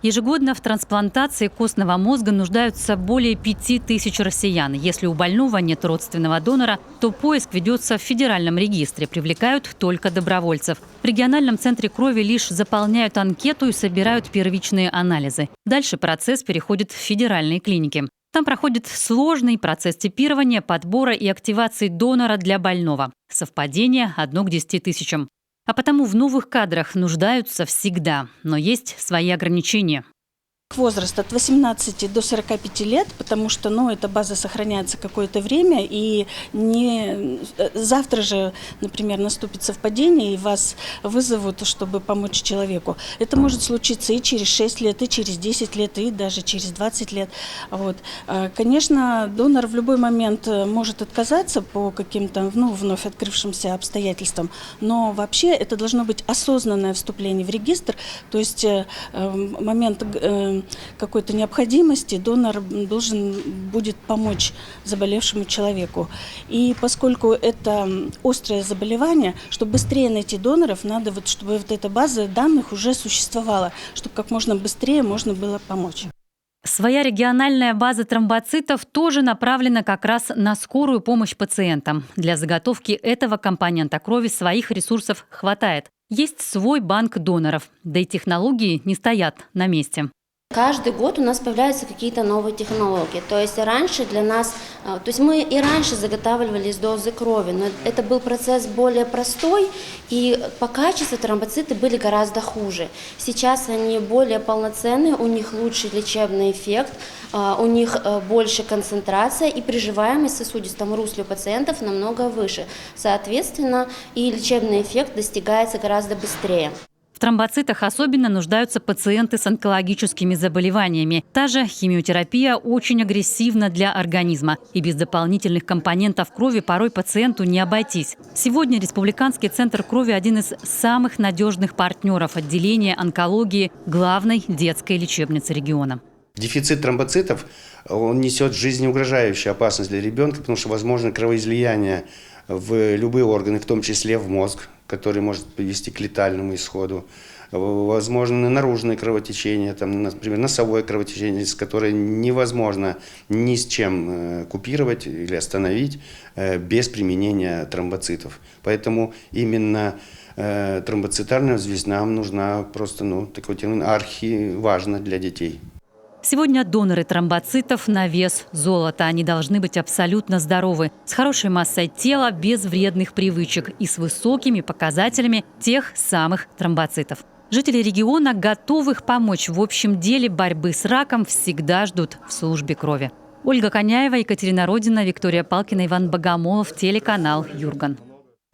Ежегодно в трансплантации костного мозга нуждаются более 5000 россиян. Если у больного нет родственного донора, то поиск ведется в федеральном регистре. Привлекают только добровольцев. В региональном центре крови лишь заполняют анкету и собирают первичные анализы. Дальше процесс переходит в федеральные клиники. Там проходит сложный процесс типирования, подбора и активации донора для больного. Совпадение 1 к 10 тысячам. А потому в новых кадрах нуждаются всегда. Но есть свои ограничения. Возраст от 18 до 45 лет, потому что эта база сохраняется какое-то время, и не завтра же, например, наступит совпадение, и вас вызовут, чтобы помочь человеку. Это может случиться и через 6 лет, и через 10 лет, и даже через 20 лет. Конечно, донор в любой момент может отказаться по каким-то вновь открывшимся обстоятельствам, но вообще это должно быть осознанное вступление в регистр, то есть момент какой-то необходимости донор должен будет помочь заболевшему человеку. И поскольку это острое заболевание, чтобы быстрее найти доноров, надо чтобы эта база данных уже существовала, чтобы как можно быстрее можно было помочь. Своя региональная база тромбоцитов тоже направлена как раз на скорую помощь пациентам. Для заготовки этого компонента крови своих ресурсов хватает. Есть свой банк доноров, да и технологии не стоят на месте. Каждый год у нас появляются какие-то новые технологии. То есть раньше для нас, мы и раньше заготавливались дозы крови, но это был процесс более простой, и по качеству тромбоциты были гораздо хуже. Сейчас они более полноценные, у них лучший лечебный эффект, у них больше концентрация, и приживаемость в сосудистом русле у пациентов намного выше. Соответственно, и лечебный эффект достигается гораздо быстрее. В тромбоцитах особенно нуждаются пациенты с онкологическими заболеваниями. Та же химиотерапия очень агрессивна для организма. И без дополнительных компонентов крови порой пациенту не обойтись. Сегодня Республиканский центр крови – один из самых надежных партнеров отделения онкологии главной детской лечебницы региона. Дефицит тромбоцитов он несет жизнеугрожающую опасность для ребенка, потому что возможно кровоизлияние в любые органы, в том числе в мозг, который может привести к летальному исходу. Возможно наружное кровотечение, например, носовое кровотечение, которое невозможно ни с чем купировать или остановить без применения тромбоцитов. Поэтому именно тромбоцитарная связь нам нужна просто, такой термин, архиважна для детей. Сегодня доноры тромбоцитов на вес золота. Они должны быть абсолютно здоровы, с хорошей массой тела, без вредных привычек и с высокими показателями тех самых тромбоцитов. Жители региона, готовых помочь в общем деле борьбы с раком, всегда ждут в службе крови. Ольга Коняева, Екатерина Родина, Виктория Палкина, Иван Богомолов, телеканал Юрган.